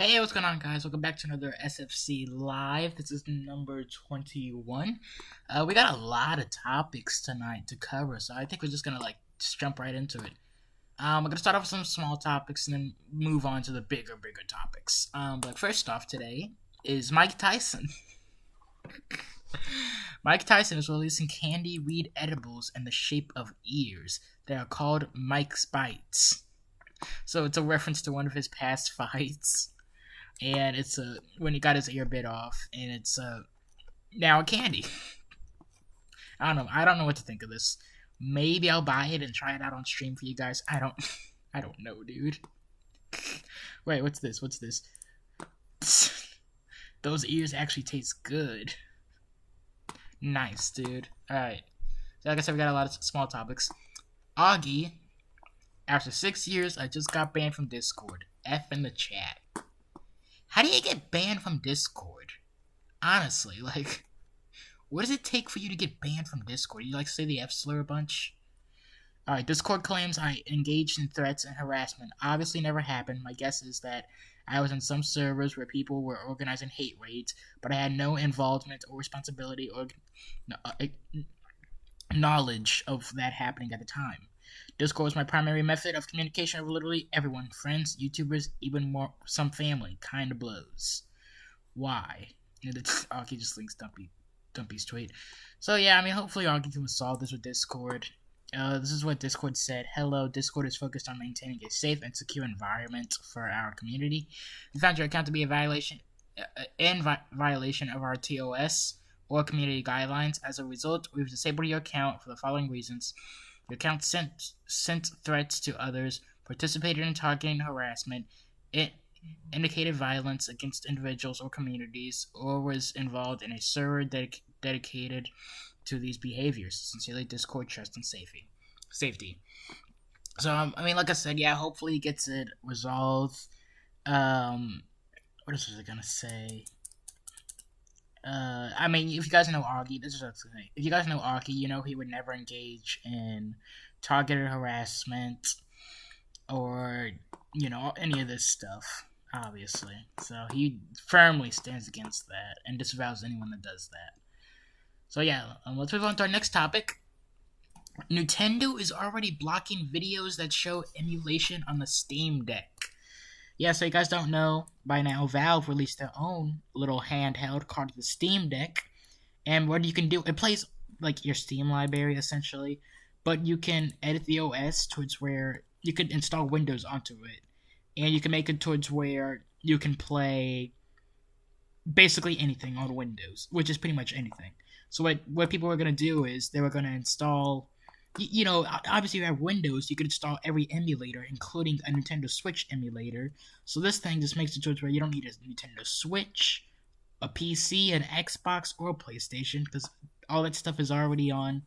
Hey, what's going on, guys? Welcome back to another SFC Live. This is number 21. We got a lot of topics tonight to cover, so I think we're just gonna just jump right into it. We're gonna start off with some small topics and then move on to the bigger topics. But first off today is Mike Tyson. Mike Tyson is releasing candy weed edibles in the shape of ears. They are called Mike's Bites. So it's a reference to one of his past fights. And it's when he got his ear bit off, and it's now a candy. I don't know what to think of this. Maybe I'll buy it and try it out on stream for you guys. I don't know, dude. Wait, what's this? Those ears actually taste good. Nice, dude. Alright. So like I said, we got a lot of small topics. Augie, after 6 years, I just got banned from Discord. F in the chat. How do you get banned from Discord? Honestly, what does it take for you to get banned from Discord? You say the F slur a bunch? Alright, Discord claims I engaged in threats and harassment. Obviously never happened. My guess is that I was in some servers where people were organizing hate raids, but I had no involvement or responsibility or knowledge of that happening at the time. Discord was my primary method of communication with literally everyone. Friends, YouTubers, even more some family. Kinda blows. Why? Augie just links Dumpy's tweet. So yeah, hopefully Augie can solve this with Discord. This is what Discord said. Hello, Discord is focused on maintaining a safe and secure environment for our community. We found your account to be a violation of our TOS or community guidelines. As a result, we've disabled your account for the following reasons. Your account sent threats to others, participated in targeting harassment, indicated violence against individuals or communities, or was involved in a server dedicated to these behaviors. Sincerely, Discord, trust, and safety. So, like I said, yeah, hopefully he gets it resolved. What else was I gonna say? If you guys know Augie, this is what I'm saying. If you guys know Augie, you know he would never engage in targeted harassment or, any of this stuff, obviously. So he firmly stands against that and disavows anyone that does that. So yeah, let's move on to our next topic. Nintendo is already blocking videos that show emulation on the Steam Deck. Yeah, so you guys don't know, by now Valve released their own little handheld called the Steam Deck, and what you can do, it plays your Steam library essentially, but you can edit the OS towards where you could install Windows onto it, and you can make it towards where you can play basically anything on Windows, which is pretty much anything. So what people were going to do is they were going to install, obviously you have Windows, you could install every emulator, including a Nintendo Switch emulator. So this thing just makes it towards where you don't need a Nintendo Switch, a PC, an Xbox, or a PlayStation, because all that stuff is already on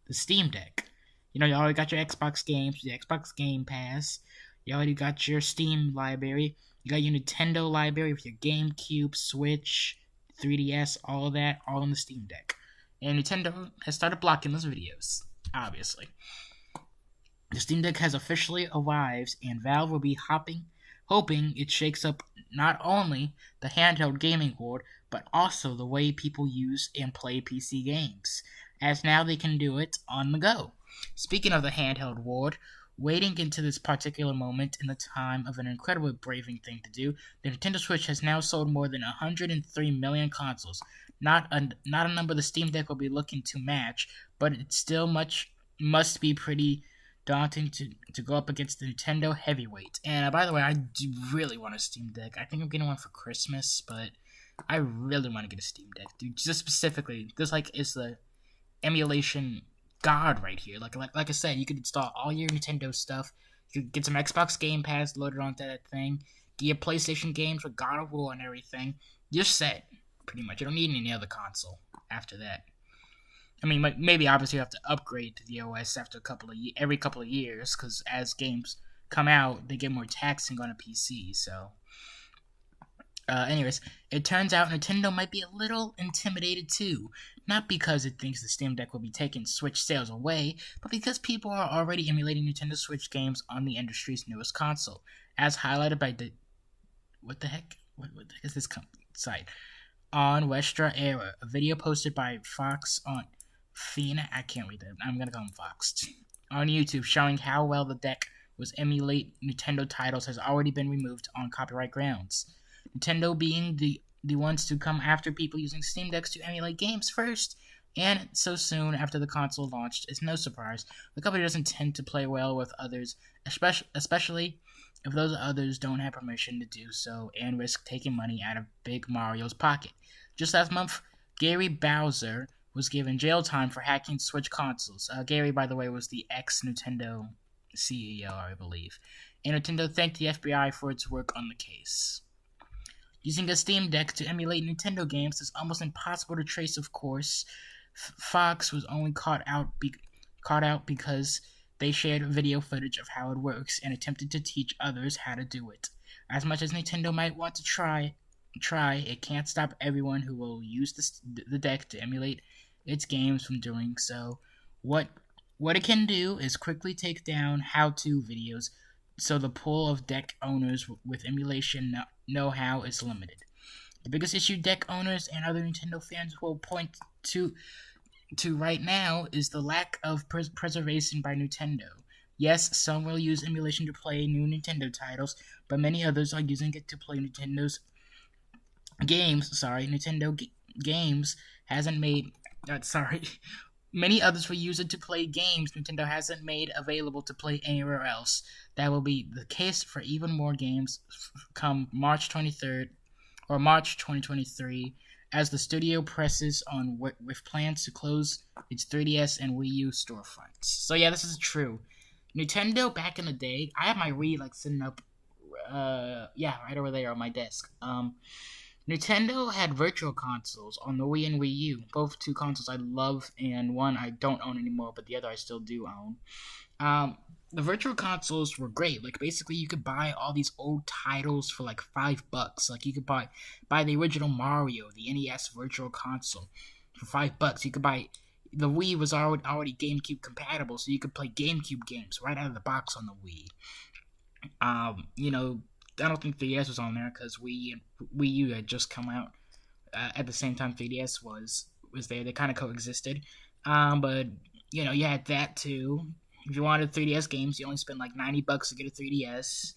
the Steam Deck. You already got your Xbox games, the Xbox Game Pass, you already got your Steam library, you got your Nintendo library with your GameCube, Switch, 3DS, all of that, all on the Steam Deck. And Nintendo has started blocking those videos, obviously. The Steam Deck has officially arrived, and Valve will be hoping it shakes up not only the handheld gaming world, but also the way people use and play PC games, as now they can do it on the go. Speaking of the handheld world, waiting into this particular moment in the time of an incredibly braving thing to do, the Nintendo Switch has now sold more than 103 million consoles. Not a number the Steam Deck will be looking to match, but it still must be pretty daunting to go up against the Nintendo heavyweight. And by the way, I do really want a Steam Deck. I think I'm getting one for Christmas, but I really want to get a Steam Deck, dude. Just specifically, this is the emulation god right here. Like I said, you could install all your Nintendo stuff. You could get some Xbox Game Pass loaded onto that thing. Get your PlayStation games with God of War and everything. You're set, pretty much. You don't need any other console after that. Maybe obviously you have to upgrade to the OS after every couple of years, because as games come out, they get more taxing on a PC. So, anyways, it turns out Nintendo might be a little intimidated too. Not because it thinks the Steam Deck will be taking Switch sales away, but because people are already emulating Nintendo Switch games on the industry's newest console, as highlighted by what the heck? what is this site? On Westra Era, a video posted by Fox on Fina. I can't read that. I'm gonna call him Fox. On YouTube, showing how well the deck was emulate Nintendo titles has already been removed on copyright grounds. Nintendo being the ones to come after people using Steam Decks to emulate games first, and so soon after the console launched, is no surprise. The company doesn't tend to play well with others, especially if those others don't have permission to do so and risk taking money out of Big Mario's pocket. Just last month, Gary Bowser was given jail time for hacking Switch consoles. Gary, by the way, was the ex-Nintendo CEO, I believe. And Nintendo thanked the FBI for its work on the case. Using a Steam Deck to emulate Nintendo games is almost impossible to trace, of course. Fox was only caught out because they shared video footage of how it works and attempted to teach others how to do it. As much as Nintendo might want to try, it can't stop everyone who will use the deck to emulate its games from doing so. What it can do is quickly take down how-to videos, so the pool of deck owners with emulation know-how is limited. The biggest issue deck owners and other Nintendo fans will point to right now is the lack of preservation by Nintendo. Yes, some will use emulation to play new Nintendo titles, but many others are using it to play Nintendo's games. Nintendo games hasn't made. Many others will use it to play games Nintendo hasn't made available to play anywhere else. That will be the case for even more games come March 23rd or March 2023, as the studio presses on with plans to close its 3DS and Wii U storefronts. So yeah, this is true. Nintendo back in the day, I have my Wii sitting up, right over there on my desk. Nintendo had virtual consoles on the Wii and Wii U. Both two consoles I love, and one I don't own anymore, but the other I still do own. The virtual consoles were great. Basically, you could buy all these old titles for $5. You could buy the original Mario, the NES Virtual Console, for $5. You could buy. The Wii was already GameCube compatible, so you could play GameCube games right out of the box on the Wii. I don't think 3DS was on there because Wii U had just come out at the same time 3DS was there. They kind of coexisted. But you had that too. If you wanted 3DS games, you only spent $90 to get a 3DS.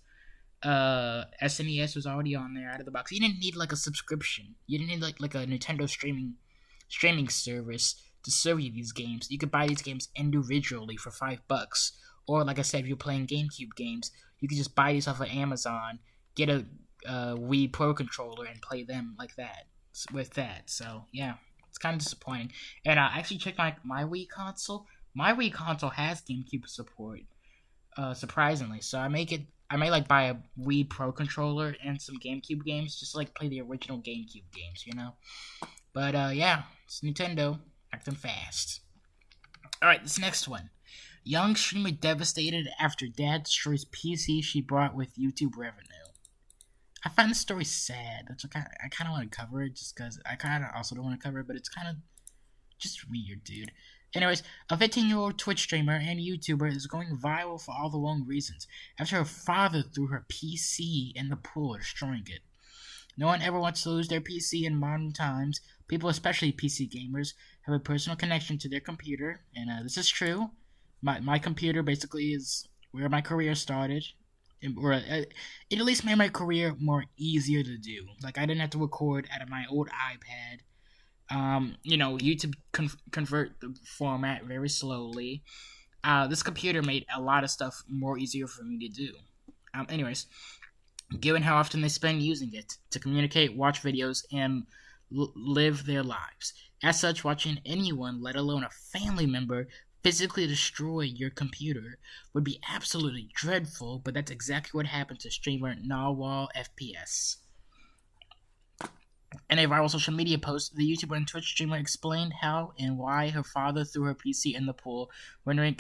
SNES was already on there out of the box. You didn't need a subscription. You didn't need like a Nintendo streaming service to serve you these games. You could buy these games individually for $5. Or like I said, if you're playing GameCube games, you could just buy these off of Amazon, get a Wii Pro controller, and play them like that with that. So yeah, it's kind of disappointing. And I actually checked my Wii console. My Wii console has GameCube support, surprisingly. So I may buy a Wii Pro controller and some GameCube games just to play the original GameCube games, But yeah, it's Nintendo acting fast. All right, this next one. Young streamer devastated after dad destroys PC she bought with YouTube revenue. I find this story sad. That's okay. I kind of want to cover it just because I kind of also don't want to cover it, but it's kind of just weird, dude. Anyways, a 15-year-old Twitch streamer and YouTuber is going viral for all the wrong reasons after her father threw her PC in the pool, destroying it. No one ever wants to lose their PC in modern times. People, especially PC gamers, have a personal connection to their computer, and this is true. My computer basically is where my career started. It at least made my career more easier to do. I didn't have to record out of my old iPad. YouTube convert the format very slowly. This computer made a lot of stuff more easier for me to do. Anyways, given how often they spend using it to communicate, watch videos, and live their lives. As such, watching anyone, let alone a family member, physically destroy your computer would be absolutely dreadful, but that's exactly what happened to streamer Narwhal FPS. In a viral social media post, the YouTuber and Twitch streamer explained how and why her father threw her PC in the pool, rendering it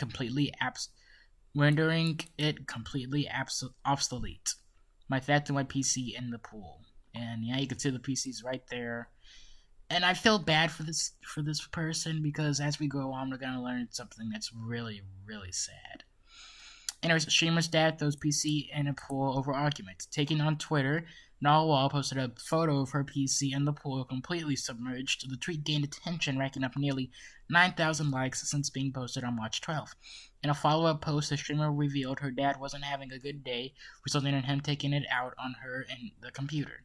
completely obsolete. My dad threw my PC in the pool, and yeah, you can see the PC's right there. And I feel bad for this person because as we go on, we're gonna learn something that's really, really sad. Anyways, streamer's dad throws PC in a pool over argument. Taking on Twitter, Narwhal posted a photo of her PC in the pool completely submerged. The tweet gained attention, racking up nearly 9,000 likes since being posted on March 12th. In a follow-up post, the streamer revealed her dad wasn't having a good day, resulting in him taking it out on her and the computer.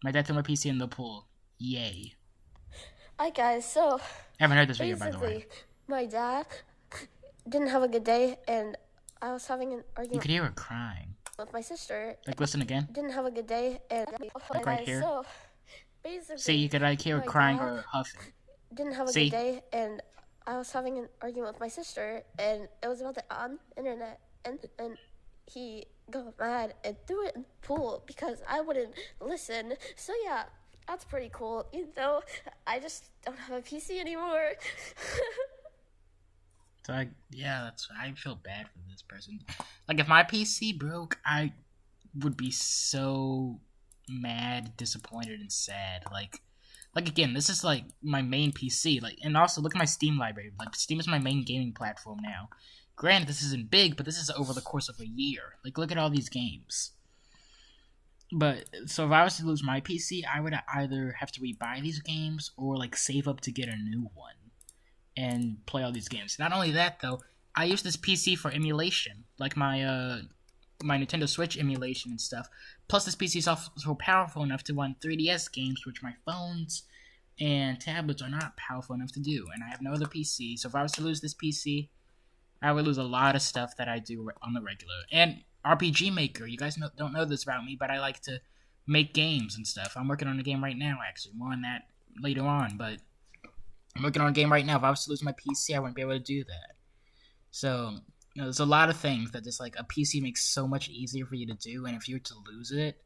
My dad threw my PC in the pool. Yay. Hi guys, so I haven't heard this video, by the way. My dad didn't have a good day, and I was having an You argument could hear her crying. with my sister. Like, listen again. Didn't have a good day, and Like right here. So basically, See, you could like hear her crying or huffing. Didn't have a good day, and I was having an argument with my sister, and it was about the internet, and he got mad and threw it in the pool because I wouldn't listen. So yeah, that's pretty cool. You know, I just don't have a PC anymore. So I feel bad for this person. Like, if my PC broke, I would be so mad, disappointed, and sad. Like again, this is like my main PC. Like, and also look at my Steam library. Like, Steam is my main gaming platform now. Granted, this isn't big, but this is over the course of a year. Like, look at all these games. But so if I was to lose my PC, I would either have to rebuy these games or like save up to get a new one and play all these games. Not only that, though, I use this PC for emulation, like my Nintendo Switch emulation and stuff. Plus, this PC is also powerful enough to run 3DS games, which my phones and tablets are not powerful enough to do. And I have no other PC, so if I was to lose this PC, I would lose a lot of stuff that I do on the regular. And RPG Maker, you guys don't know this about me, but I like to make games and stuff. I'm working on a game right now, actually. More on that later on, but I'm working on a game right now. If I was to lose my PC, I wouldn't be able to do that. So, there's a lot of things that just like a PC makes so much easier for you to do, and if you were to lose it,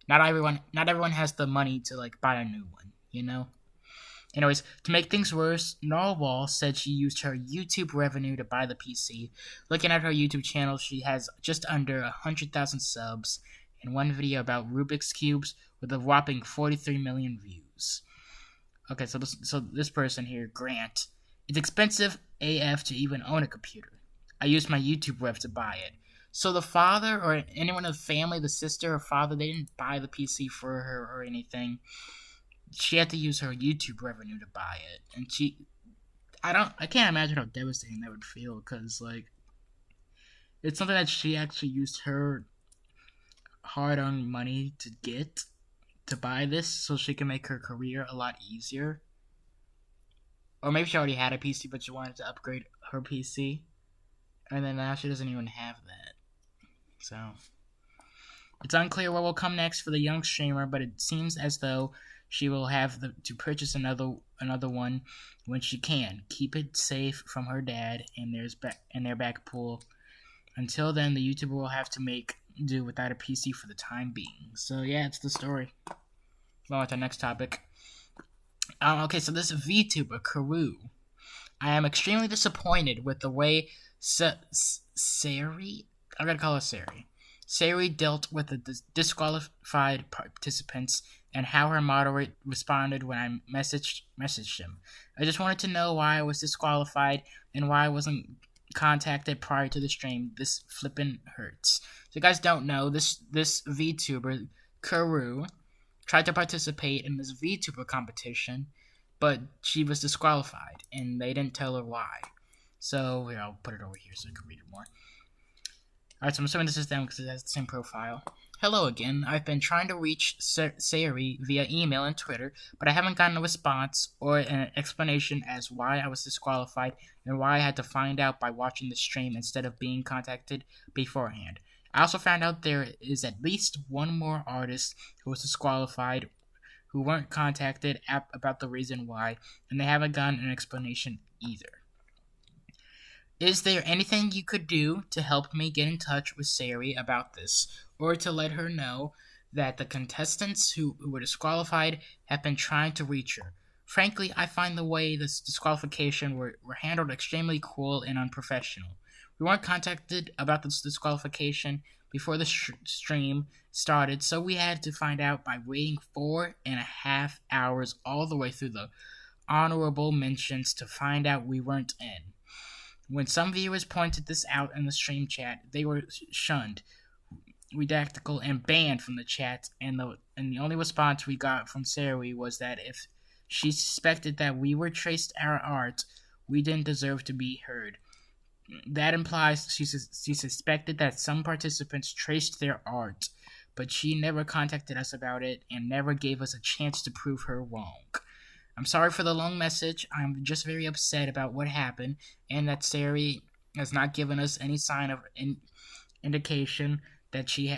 not everyone has the money to like buy a new one, you know? Anyways, to make things worse, Narwhal said she used her YouTube revenue to buy the PC. Looking at her YouTube channel, she has just under 100,000 subs and one video about Rubik's Cubes with a whopping 43 million views. Okay, so this person here, Grant, it's expensive AF to even own a computer. I used my YouTube rev to buy it. So the father or anyone in the family, the sister or father, they didn't buy the PC for her or anything. She had to use her YouTube revenue to buy it. And I can't imagine how devastating that would feel, because like, it's something that she actually used her hard-earned money to get to buy this so she can make her career a lot easier. Or maybe she already had a PC, but she wanted to upgrade her PC. And then now she doesn't even have that. So, it's unclear what will come next for the young streamer, but it seems as though she will have to purchase another one when she can. Keep it safe from her dad and their back pool. Until then, the YouTuber will have to make do without a PC for the time being. So yeah, it's the story. Well, on to the next topic. Okay, so this VTuber, Karu. I am extremely disappointed with the way Sari, I'm gonna call her Sari. Sari dealt with the disqualified participants and how her moderator responded when I messaged him. I just wanted to know why I was disqualified and why I wasn't contacted prior to the stream. This flippin' hurts. So you guys don't know, this VTuber, Karu, tried to participate in this VTuber competition, but she was disqualified, and they didn't tell her why. So, here, I'll put it over here so I can read it more. Alright, so I'm assuming this is them because it has the same profile. Hello again. I've been trying to reach Sari via email and Twitter, but I haven't gotten a response or an explanation as why I was disqualified and why I had to find out by watching the stream instead of being contacted beforehand. I also found out there is at least one more artist who was disqualified who weren't contacted about the reason why, and they haven't gotten an explanation either. Is there anything you could do to help me get in touch with Sari about this, or to let her know that the contestants who were disqualified have been trying to reach her? Frankly, I find the way this disqualification were handled extremely cruel and unprofessional. We weren't contacted about this disqualification before the stream started, so we had to find out by waiting 4.5 hours all the way through the honorable mentions to find out we weren't in. When some viewers pointed this out in the stream chat, they were shunned, redactical, and banned from the chat and the and the only response we got from Sari was that if she suspected that we were traced our art, we didn't deserve to be heard. That implies she suspected that some participants traced their art, but she never contacted us about it and never gave us a chance to prove her wrong. I'm sorry for the long message. I'm just very upset about what happened, and that Sari has not given us any sign of indication that she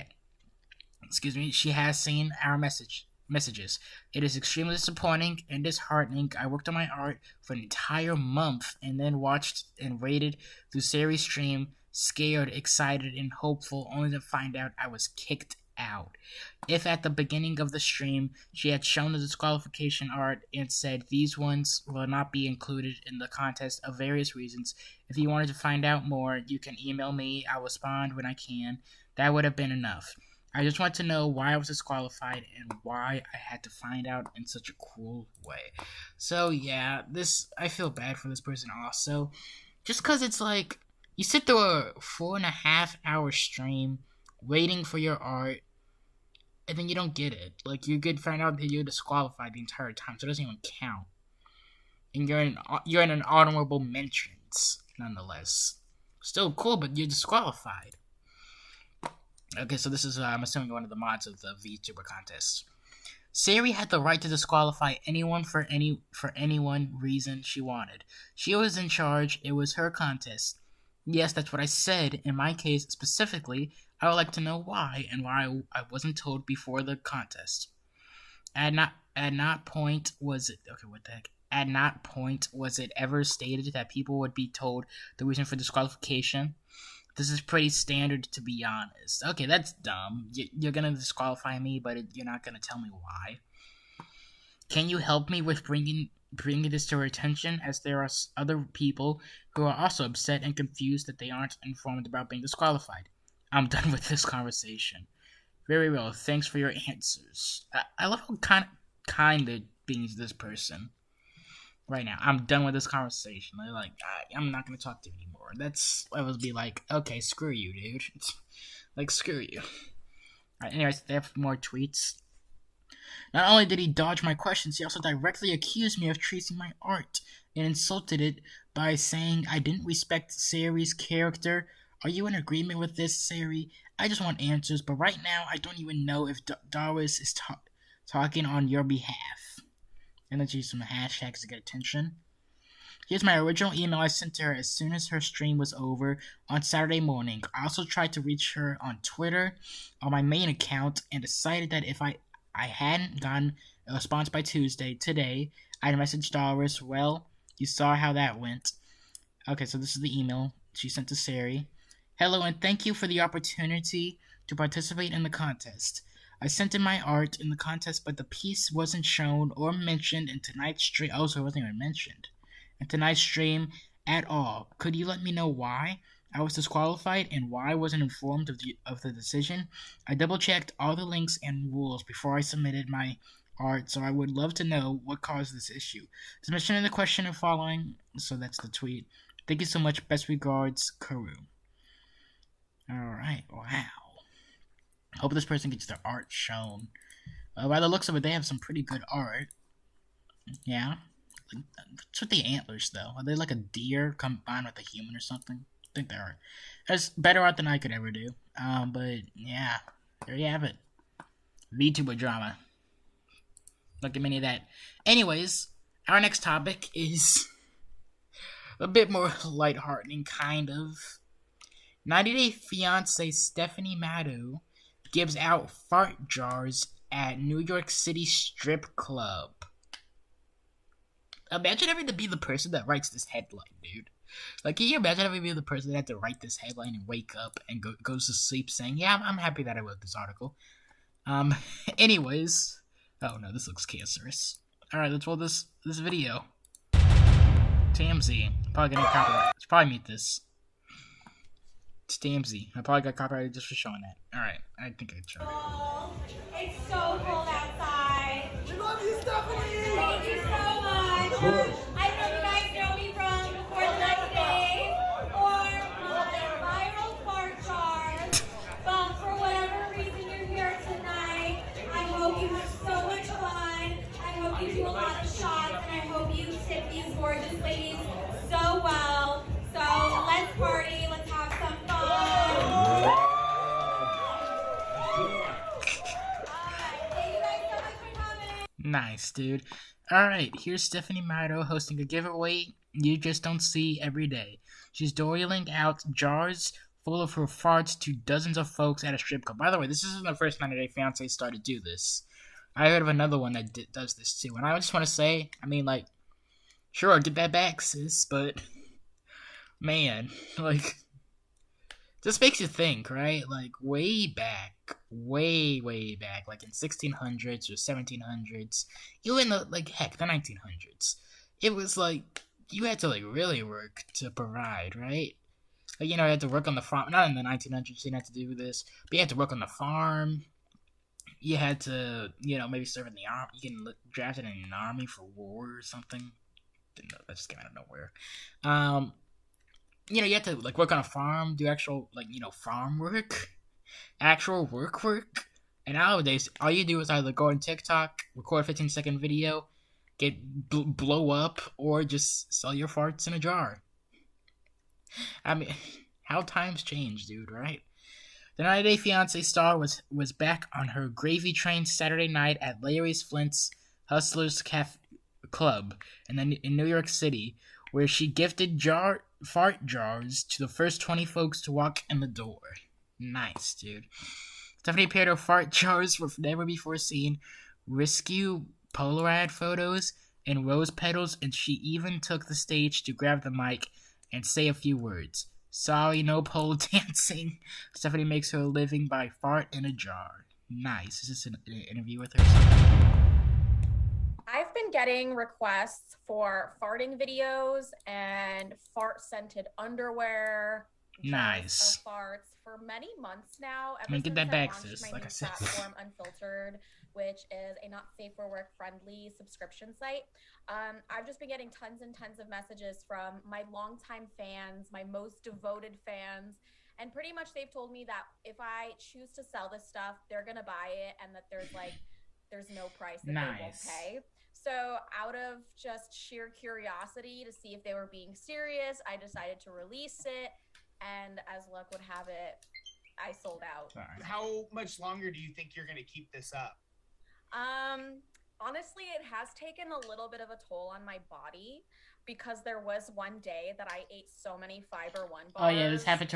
has seen our messages. It is extremely disappointing and disheartening. I worked on my art for an entire month and then watched and waited through Sari's stream, scared, excited, and hopeful, only to find out I was kicked out. If at the beginning of the stream she had shown the disqualification art and said these ones will not be included in the contest of various reasons, if you wanted to find out more, you can email me. I'll respond when I can. That would have been enough. I just want to know why I was disqualified and why I had to find out in such a cruel way. So yeah, I feel bad for this person also. Just because it's like, you sit through a 4.5 hour stream waiting for your art, and then you don't get it. Like, you could find out that you're disqualified the entire time, so it doesn't even count. And you're in an honorable mentions, nonetheless. Still cool, but you're disqualified. Okay, so this is, I'm assuming, one of the mods of the VTuber contest. Sari had the right to disqualify anyone for any reason she wanted. She was in charge. It was her contest. Yes, that's what I said. In my case, specifically, I would like to know why, and why I wasn't told before the contest. At not point was it ever stated that people would be told the reason for disqualification? This is pretty standard, to be honest. Okay, that's dumb. You're gonna disqualify me, but you're not gonna tell me why. Can you help me with bringing this to our attention, as there are other people who are also upset and confused that they aren't informed about being disqualified? I'm done with this conversation. Very well, thanks for your answers. I love how kind of being this person. Right now, I'm done with this conversation. Like, I'm not gonna talk to you anymore. I would be like, okay, screw you, dude. Like, screw you. Alright, anyways, they have more tweets. Not only did he dodge my questions, he also directly accused me of tracing my art and insulted it by saying I didn't respect Sari's character. Are you in agreement with this, Sari? I just want answers, but right now, I don't even know if Darwis is talking on your behalf. And let's use some hashtags to get attention. Here's my original email I sent to her as soon as her stream was over on Saturday morning. I also tried to reach her on Twitter, on my main account, and decided that if I hadn't gotten a response by today, I'd message Doris. Well, you saw how that went. Okay, so this is the email she sent to Sari. Hello, and thank you for the opportunity to participate in the contest. I sent in my art in the contest, but the piece wasn't shown or mentioned in tonight's stream. Oh, so it wasn't even mentioned in tonight's stream at all. Could you let me know why I was disqualified and why I wasn't informed of the decision? I double-checked all the links and rules before I submitted my art, so I would love to know what caused this issue. Submission in the question and following. So that's the tweet. Thank you so much. Best regards, Karu. Alright, wow. Hope this person gets their art shown. By the looks of it, they have some pretty good art. Yeah. What's with the antlers, though? Are they like a deer combined with a human or something? I think they are. That's better art than I could ever do. But, yeah. There you have it. VTuber drama. Look at many of that. Anyways, our next topic is a bit more lighthearted, kind of. 90 Day Fiancé Stephanie Madu gives out fart jars at New York City strip club. Imagine having to be the person that writes this headline, dude. Like, can you imagine having to be the person that had to write this headline and wake up and goes to sleep saying, yeah, I'm happy that I wrote this article. Anyways. Oh no, this looks cancerous. Alright, let's roll this video. TMZ. Probably gonna copyright. Let's probably mute this. It's TMZ. I probably got copyrighted just for showing that. Alright, I think I tried it. It's so cold outside. We love you, Stephanie! Thank you so much. I know you guys know me from Before the 90 Days or my viral fart jars. But for whatever reason you're here tonight, I hope you you do a lot of shots, and I hope you tip these gorgeous ladies so well. So let's party, let's have some fun. Thank you guys so much for coming. Nice, dude. Alright, here's Stephanie Mito hosting a giveaway you just don't see every day. She's doling out jars full of her farts to dozens of folks at a strip club. By the way, this isn't the first 90 Day Fiance star to do this. I heard of another one that does this too. And I just want to say, I mean, like, sure, get that back, sis, but, man, like, this makes you think, right? Like, way back, like in 1600s or 1700s, even the, like, heck, the 1900s, it was like, you had to, like, really work to provide, right? Like, you know, you had to work on the farm. Not in the 1900s, you didn't have to do this, but you had to work on the farm. You had to, you know, maybe serve in the army. You get drafted in an army for war or something. Didn't know, that just came out of nowhere. You know, you had to, like, work on a farm, do actual, like, you know, farm work. Actual work. And nowadays, all you do is either go on TikTok, record a 15-second video, get blow up, or just sell your farts in a jar. I mean, how times change, dude, right? The 90 Day Fiancé star was back on her gravy train Saturday night at Larry's Flint's Hustlers Club in New York City, where she gifted fart jars to the first 20 folks to walk in the door. Nice, dude. Stephanie paired her fart jars with never before seen rescue Polaroid photos and rose petals, and she even took the stage to grab the mic and say a few words. Sorry, no pole dancing. Stephanie makes her living by fart in a jar. Nice. Is this an interview with her? I've been getting requests for farting videos and fart-scented underwear. Nice. Of farts for many months now. I mean, get that back, sis. My like new I said. platform, Unfiltered, which is a not safe for work friendly subscription site. I've just been getting tons and tons of messages from my longtime fans, my most devoted fans, and pretty much they've told me that if I choose to sell this stuff, they're gonna buy it, and that there's no price that they won't pay. So out of just sheer curiosity to see if they were being serious, I decided to release it, and as luck would have it, I sold out. Sorry. How much longer do you think you're gonna keep this up? Honestly, it has taken a little bit of a toll on my body because there was one day that I ate so many Fiber One bars. Oh yeah, this happened to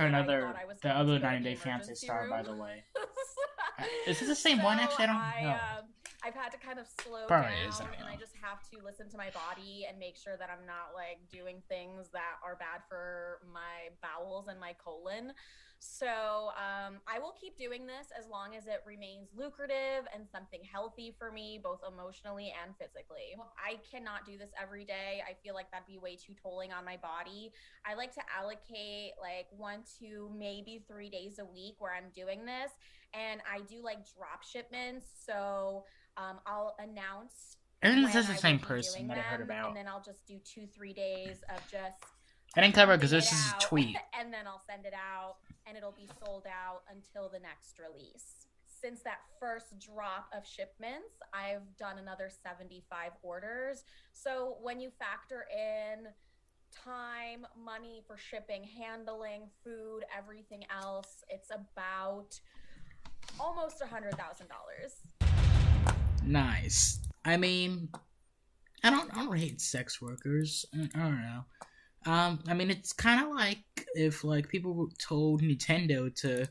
the other 90 Day Fiancé star, by the way. Is this the same one? Actually, I don't know. I've had to kind of slow Probably down, and I just have to listen to my body and make sure that I'm not like doing things that are bad for my bowels and my colon. So I will keep doing this as long as it remains lucrative and something healthy for me, both emotionally and physically. I cannot do this every day. I feel like that'd be way too tolling on my body. I like to allocate like 1 to maybe 3 days a week where I'm doing this. And I do like drop shipments. So I'll announce. And this is the same person that I heard about. And then I'll just do 2-3 days of just. I didn't cover it because this is a tweet. And then I'll send it out, and it'll be sold out until the next release. Since that first drop of shipments, I've done another 75 orders. So when you factor in time, money for shipping, handling, food, everything else, it's about almost $100,000. Nice. I mean, I don't hate sex workers. I don't know. I mean, it's kind of like if, like, people told Nintendo to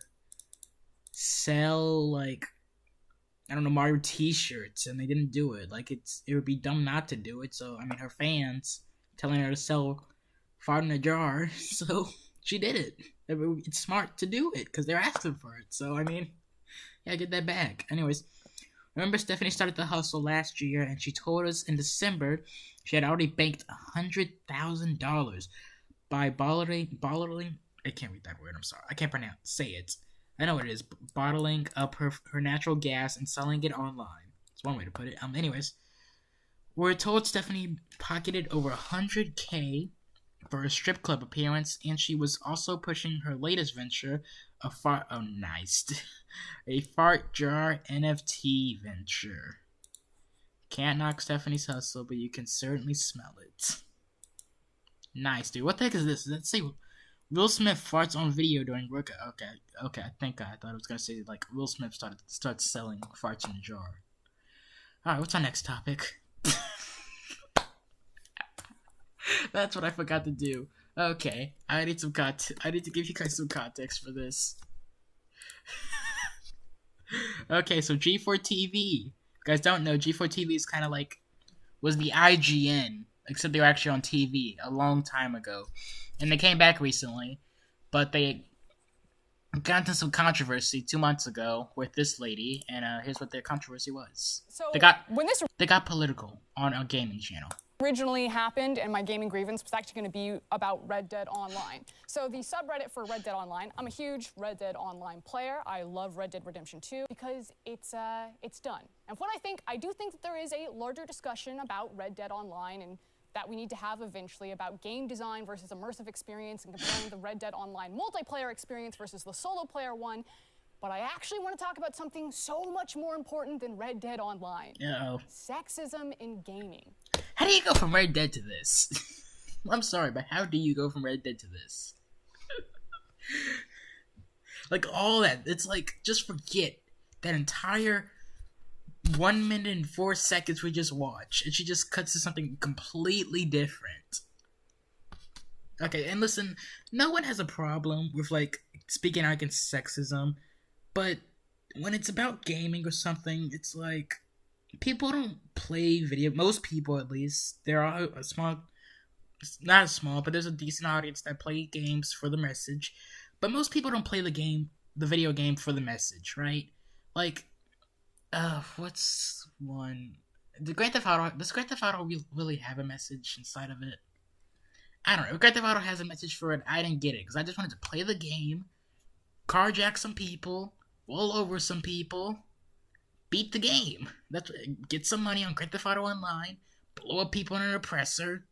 sell, like, I don't know, Mario t-shirts, and they didn't do it. Like, it would be dumb not to do it, so, I mean, her fans telling her to sell fart in a jar, so she did it. It's smart to do it, because they're asking for it, so, I mean, yeah, get that back. Anyways, remember Stephanie started the hustle last year, and she told us in December she had already banked $100,000 by bottling. I can't read that word. I'm sorry. I can't say it. I know what it is. Bottling up her natural gas and selling it online. It's one way to put it. Anyways, we're told Stephanie pocketed over $100K for a strip club appearance, and she was also pushing her latest venture, a fart jar NFT venture. Can't knock Stephanie's hustle, but you can certainly smell it. Nice, dude. What the heck is this? Let's see. Will Smith farts on video during workout. Okay. Thank God. I thought I was gonna say like Will Smith starts selling farts in a jar. All right, what's our next topic? That's what I forgot to do. Okay, I need some I need to give you guys some context for this. Okay, so G4 TV. You guys don't know, G4 TV is kind of like was the IGN, except they were actually on TV a long time ago, and they came back recently, but they got into some controversy 2 months ago with this lady, and here's what their controversy was. So they got political on a gaming channel. Originally happened, and my gaming grievance was actually going to be about Red Dead Online. So the subreddit for Red Dead Online, I'm a huge Red Dead Online player. I love Red Dead Redemption 2 because it's done. And what I do think that there is a larger discussion about Red Dead Online and that we need to have eventually about game design versus immersive experience and comparing the Red Dead Online multiplayer experience versus the solo player one. But I actually want to talk about something so much more important than Red Dead Online. Uh-oh. Sexism in gaming. How do you go from Red Dead to this? I'm sorry, but how do you go from Red Dead to this? Like, all that. It's like, just forget that entire 1 minute and 4 seconds we just watched. And she just cuts to something completely different. Okay, and listen, no one has a problem with, like, speaking out against sexism. But when it's about gaming or something, it's like, people don't play video. Most people, at least. There are a small, not small, but there's a decent audience that play games for the message. But most people don't play the video game for the message, right? Like, what's one? Does Grand Theft Auto really have a message inside of it? I don't know. If Grand Theft Auto has a message for it, I didn't get it because I just wanted to play the game, carjack some people, roll over some people, beat the game. Get some money on Grand Theft Auto Online, blow up people in an oppressor.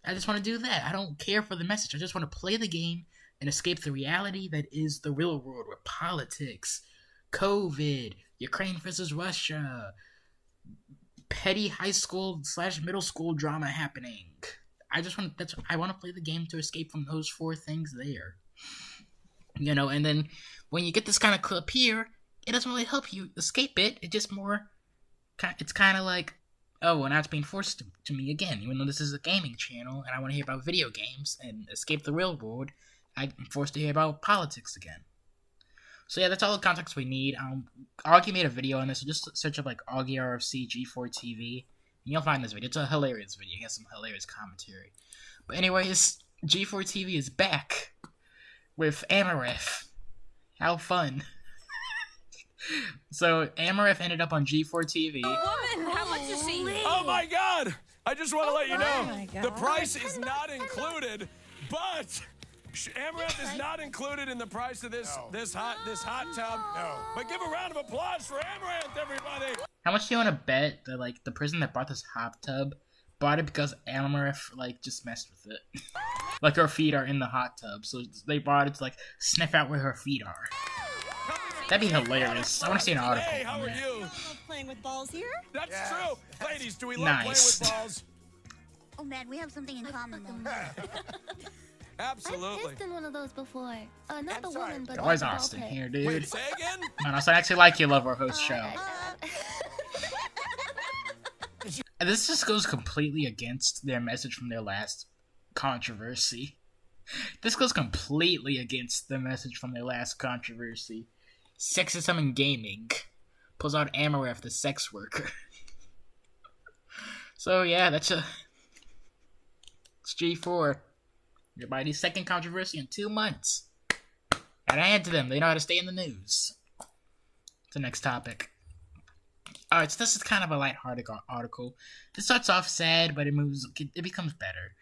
I just want to do that. I don't care for the message. I just want to play the game and escape the reality that is the real world with politics, COVID, Ukraine versus Russia, petty high school / middle school drama happening. I want to play the game to escape from those 4 things there. You know, and then when you get this kind of clip here, it doesn't really help you escape it. It's just more, it's kind of like, oh, well, now it's being forced to me again. Even though this is a gaming channel and I want to hear about video games and escape the real world, I'm forced to hear about politics again. So yeah, that's all the context we need. Augie made a video on this, so just search up like Augie RFC G4 TV, and you'll find this video. It's a hilarious video. He has some hilarious commentary. But anyways, G4 TV is back with Amareth. How fun. So, Amareth ended up on G4 TV. Woman, how much is she? Oh my God! I just want to let you know, the price is not included, but Amareth is not included in the price of this hot tub. No. But give a round of applause for Amareth, everybody. How much do you want to bet that like the person that bought this hot tub bought it because Amareth like just messed with it? Like her feet are in the hot tub, so they bought it to like sniff out where her feet are. That'd be hilarious. I want to see an article. Hey, how are you? Playing with balls here? That's true. Ladies, do we love playing with balls? Oh man, we have something in common though. Absolutely. I've pissed in one of those before. Not the woman, but Why is the Austin ball here, pit. dude? Wait, say again? Man, I actually like you, love our host show. And this just goes completely against their message from their last controversy. This goes completely against the message from their last controversy. Sexism in gaming. Pulls out Amareth, the sex worker. So yeah, it's G4. Everybody's second controversy in 2 months. Gotta hand to them. They know how to stay in the news. The next topic. Alright, so this is kind of a lighthearted article. This starts off sad, but it becomes better.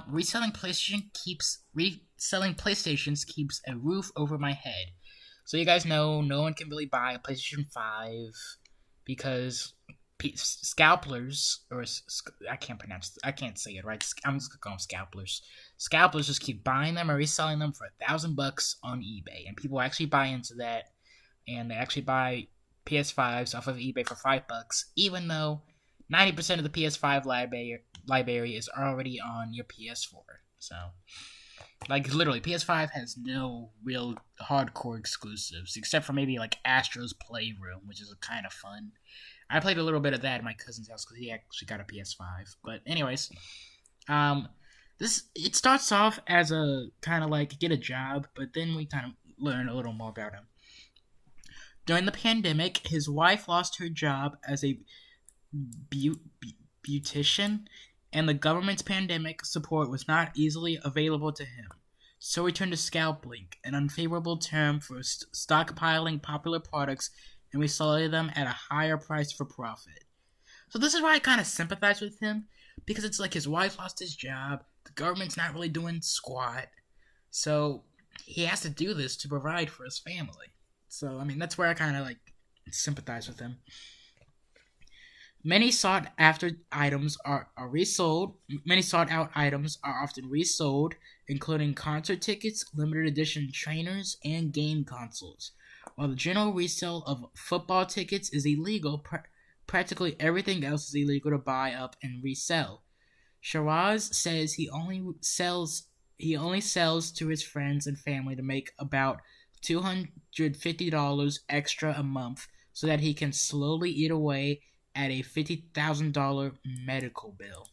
Reselling PlayStations keeps a roof over my head. So you guys know no one can really buy a PlayStation 5 because scalpers, or I can't say it right. I'm just gonna call them scalpers. Scalpers just keep buying them or reselling them for $1,000 on eBay, and people actually buy into that, and they actually buy PS5s off of eBay for $5, even though 90% of the PS5 library is already on your PS4. So, like, literally, PS5 has no real hardcore exclusives, except for maybe, like, Astro's Playroom, which is kind of fun. I played a little bit of that at my cousin's house because he actually got a PS5. But anyways, it starts off as a kind of like get a job, but then we kind of learn a little more about him. During the pandemic, his wife lost her job as a beautician, and the government's pandemic support was not easily available to him. So he turned to scalping, an unfavorable term for stockpiling popular products and reselling them at a higher price for profit. So this is why I kind of sympathize with him, because it's like his wife lost his job, the government's not really doing squat, so he has to do this to provide for his family. So, I mean, that's where I kind of like sympathize with him. Many sought after items are resold. Many sought out items are often resold, including concert tickets, limited edition trainers, and game consoles. While the general resale of football tickets is illegal, practically everything else is illegal to buy up and resell. Shiraz says he only sells to his friends and family to make about $250 extra a month so that he can slowly eat away at a $50,000 medical bill.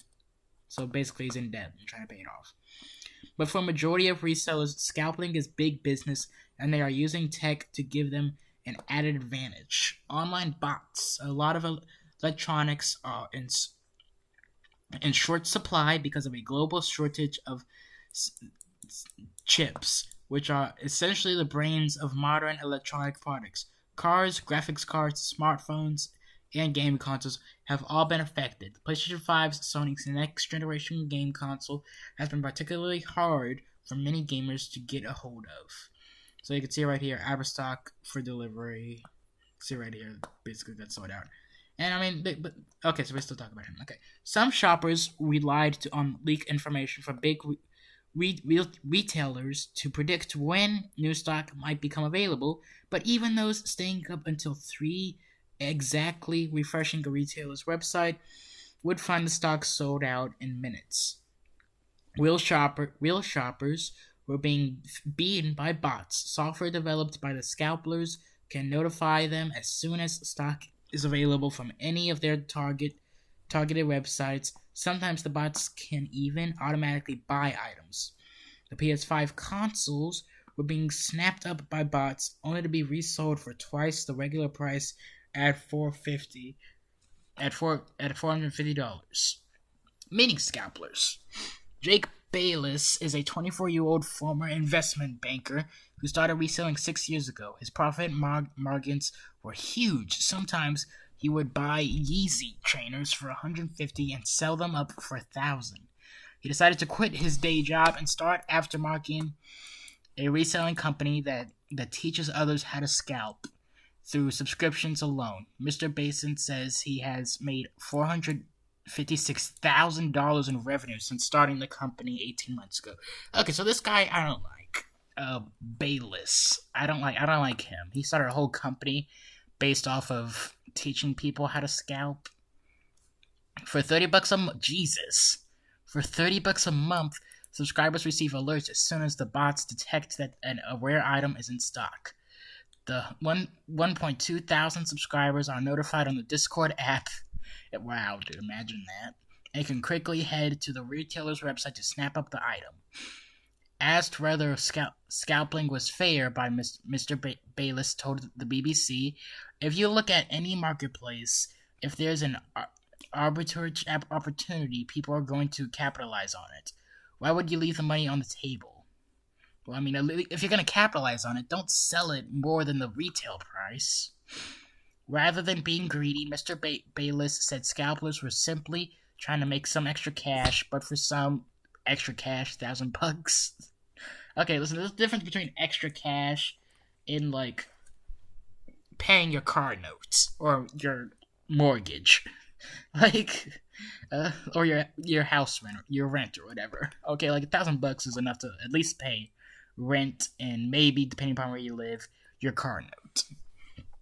So basically he's in debt and trying to pay it off. But for a majority of resellers, scalping is big business and they are using tech to give them an added advantage. Online bots. A lot of electronics are in short supply because of a global shortage of chips, which are essentially the brains of modern electronic products. Cars, graphics cards, smartphones, and game consoles have all been affected. The PlayStation 5's Sony's next generation game console has been particularly hard for many gamers to get a hold of. So you can see right here, out of stock for delivery. See right here, basically that's sold out. And I mean, but okay, so we still talk about him. Okay, some shoppers relied on leak information from big retailers to predict when new stock might become available. But even those staying up until 3 exactly refreshing a retailer's website would find the stock sold out in minutes. Real shoppers were being beaten by bots. Software developed by the scalpers can notify them as soon as stock is available from any of their targeted websites. Sometimes the bots can even automatically buy items. The PS5 consoles were being snapped up by bots only to be resold for twice the regular price at $450. Meaning scalpers. Jake Bayless is a 24-year-old former investment banker who started reselling 6 years ago. His profit margins were huge. Sometimes he would buy Yeezy trainers for $150 and sell them up for $1,000. He decided to quit his day job and start aftermarket, a reselling company that teaches others how to scalp through subscriptions alone. Mr. Basin says he has made $456,000 in revenue since starting the company 18 months ago. Okay, so this guy I don't like. Bayless. I don't like him. He started a whole company based off of teaching people how to scalp. For $30 a month, Jesus. For $30 a month, subscribers receive alerts as soon as the bots detect that a rare item is in stock. The 1.2 thousand subscribers are notified on the Discord app. Wow, dude, imagine that. And can quickly head to the retailer's website to snap up the item. Asked whether scalping was fair by Mr. Bayless told the BBC, if you look at any marketplace, if there's an arbitrary opportunity, people are going to capitalize on it. Why would you leave the money on the table? Well, I mean, if you're going to capitalize on it, don't sell it more than the retail price. Rather than being greedy, Mr. Bayless said scalpers were simply trying to make some extra cash, but for some extra cash, $1,000. Okay, listen, there's a difference between extra cash and, like, paying your car notes or your mortgage. Like, or your house rent, or your rent or whatever. Okay, like $1,000 is enough to at least pay rent and maybe, depending upon where you live, your car note,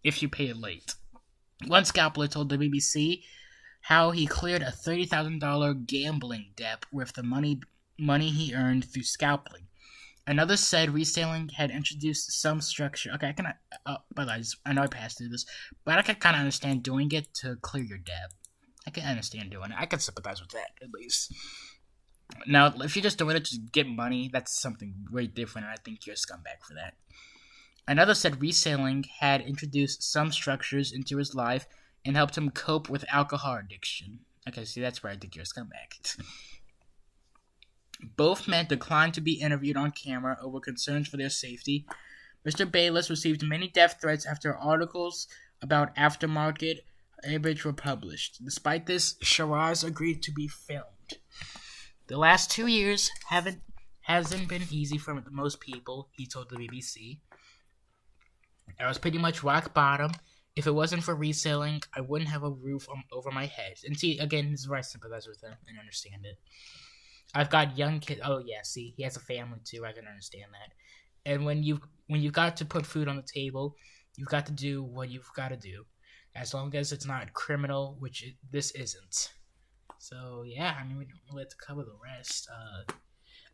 if you pay it late. One scalper told the BBC how he cleared a $30,000 gambling debt with the money he earned through scalping. Another said reselling had introduced some structure. Okay, by the way, I know I passed through this, but I can kind of understand doing it to clear your debt. I can understand doing it. I can sympathize with that, at least. Now, if you're just doing it to get money, that's something way different, and I think you're a scumbag for that. Another said reselling had introduced some structures into his life and helped him cope with alcohol addiction. Okay, see, that's where I think you're a scumbag. Both men declined to be interviewed on camera over concerns for their safety. Mr. Bayless received many death threats after articles about aftermarket image were published. Despite this, Shiraz agreed to be filmed. The last 2 years hasn't been easy for most people, he told the BBC. I was pretty much rock bottom. If it wasn't for reselling, I wouldn't have a roof over my head. And see, again, this is where I sympathize with him and understand it. I've got young kids. Oh yeah, see, he has a family too. I can understand that. And when you've got to put food on the table, you've got to do what you've got to do, as long as it's not criminal, which this isn't. So yeah, I mean, we don't really have to cover the rest.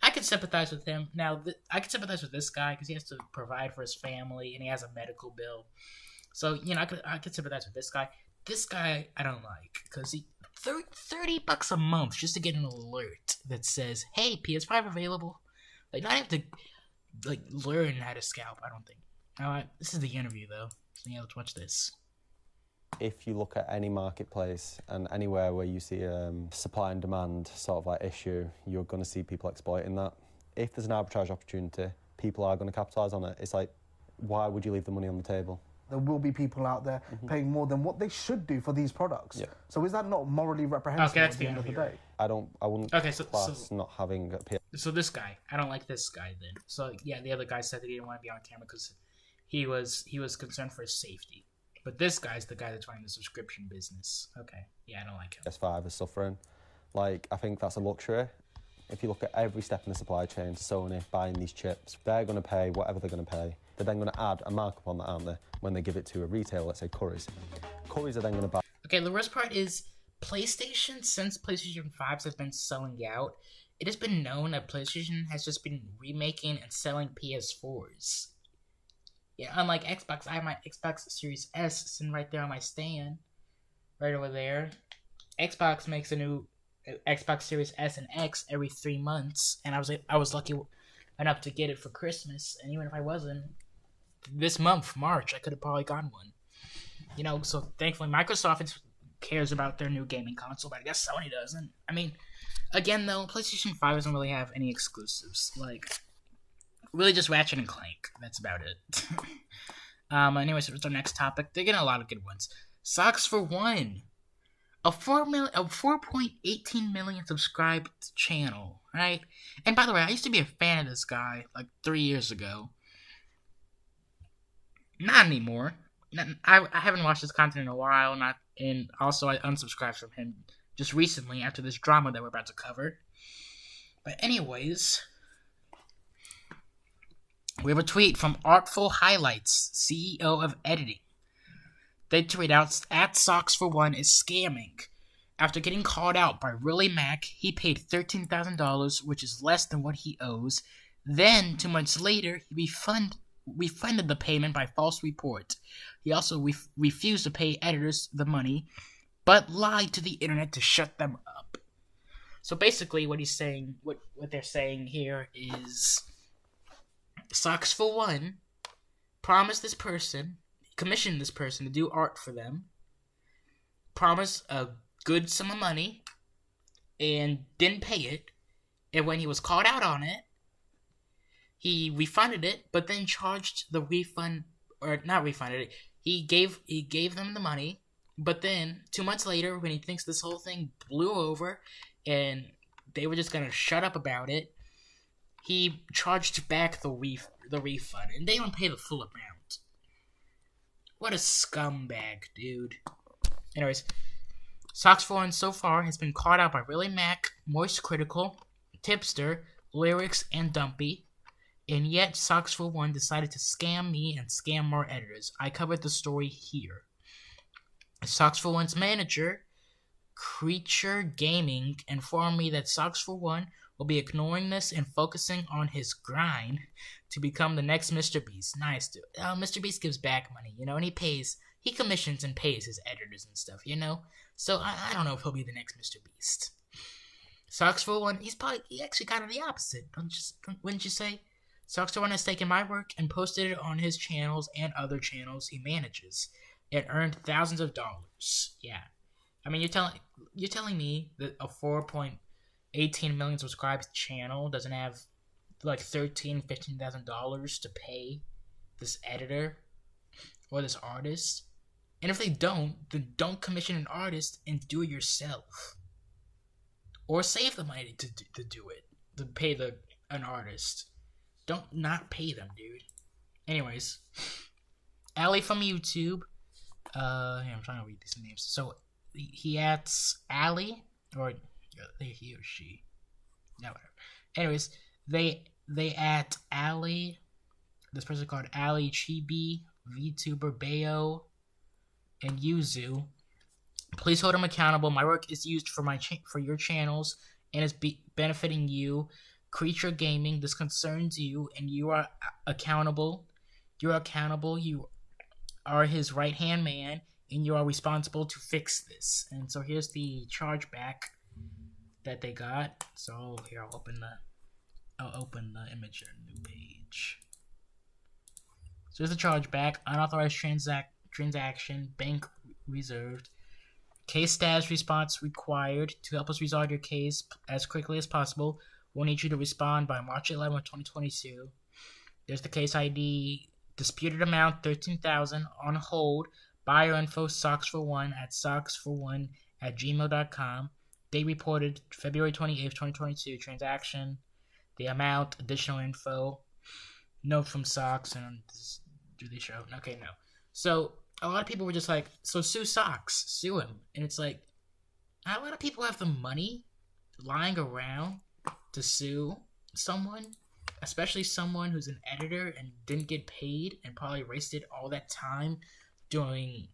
I can sympathize with him. Now, I can sympathize with this guy because he has to provide for his family and he has a medical bill. So I could sympathize with this guy. This guy I don't like because he. $30 a month just to get an alert that says, "Hey, PS5 available." Like, I have to learn how to scalp. I don't think. Alright, this is the interview though. So yeah, let's watch this. If you look at any marketplace and anywhere where you see supply and demand sort of issue, you're going to see people exploiting that. If there's an arbitrage opportunity, people are going to capitalise on it. It's like, why would you leave the money on the table? There will be people out there paying more than what they should do for these products. Yeah. So is that not morally reprehensible at the end of the day? I wouldn't class not having a PS. So this guy, I don't like this guy then. So yeah, the other guy said that he didn't want to be on camera because he was concerned for his safety. But this guy's the guy that's running the subscription business. Okay, yeah, I don't like him. PS5 is suffering. Like, I think that's a luxury. If you look at every step in the supply chain, Sony buying these chips, they're going to pay whatever they're going to pay. They're then going to add a markup on that, aren't they, when they give it to a retailer, let's say Currys. Currys are then going to buy... Okay, the worst part is PlayStation, since PlayStation 5s have been selling out, it has been known that PlayStation has just been remaking and selling PS4s. Yeah, unlike Xbox, I have my Xbox Series S sitting right there on my stand. Right over there. Xbox makes a new Xbox Series S and X every 3 months, and I was lucky enough to get it for Christmas, and even if I wasn't, this month, March, I could have probably gotten one. So thankfully Microsoft cares about their new gaming console, but I guess Sony doesn't. I mean, again though, PlayStation 5 doesn't really have any exclusives. Really just Ratchet and Clank. That's about it. Anyways, what's our next topic? They're getting a lot of good ones. Socksfor1. A 4.18 million subscribed channel, right? And by the way, I used to be a fan of this guy 3 years ago. Not anymore. I haven't watched his content in a while, and also I unsubscribed from him just recently after this drama that we're about to cover. But anyways, we have a tweet from Artful Highlights, CEO of Editing. They tweet out, at Socksfor1 is scamming. After getting called out by Willie Mack, he paid $13,000, which is less than what he owes. Then, 2 months later, he refunded the payment by false report. He also refused to pay editors the money, but lied to the internet to shut them up. So basically, what they're saying here is, Socksfor1 commissioned this person to do art for them, promised a good sum of money, and didn't pay it, and when he was called out on it, he refunded it, but then charged the refund, or not refunded it, he gave them the money, but then 2 months later, when he thinks this whole thing blew over, and they were just gonna shut up about it, he charged back the refund, and they didn't pay the full amount. What a scumbag, dude. Anyways, Socksfor1 so far has been called out by Willie Mack, Moist Critical, Tipster, Lyrics, and Dumpy, and yet Socksfor1 decided to scam me and scam more editors. I covered the story here. Socksfor1's manager Creature Gaming informed me that Socksfor1 will be ignoring this and focusing on his grind to become the next Mr. Beast. Nice, dude. Mr. Beast gives back money, and he commissions and pays his editors and stuff, So I don't know if he'll be the next Mr. Beast. Socksfor1, he actually kind of the opposite. Wouldn't you say? Socksfor1 has taken my work and posted it on his channels and other channels he manages. It earned thousands of dollars. Yeah. I mean, you're telling me that a 4.18 million subscribed channel doesn't have like $15,000 to pay this editor or this artist? And if they don't, then don't commission an artist and do it yourself, or save the money to do it, to pay an artist. Don't not pay them, dude. Anyways, Ali from YouTube. I'm trying to read these names. So he adds Ali, or he or she. No, whatever. Anyways, they add Ali. This person called Ali Chibi, VTuber Bayo, and Yuzu. Please hold him accountable. My work is used for your channels and is benefiting you. Creature Gaming, this concerns you, and you are accountable. You're accountable. You are his right-hand man, and you are responsible to fix this. And so here's the chargeback that they got. So here, I'll open the image in a new page. So here's the chargeback. Unauthorized transaction, bank reserved. Case status response required. To help us resolve your case as quickly as possible, we'll need you to respond by March 11, 2022. There's the case ID. Disputed amount, $13,000. On hold. Buyer info, Socksfor1 at socksfor1@gmail.com. Date reported February 28th, 2022. Transaction. The amount. Additional info. Note from Socks. And do they show? Okay, no. So a lot of people were just like, so sue Socks. Sue him. And it's like, a lot of people have the money lying around to sue someone, especially someone who's an editor and didn't get paid and probably wasted all that time doing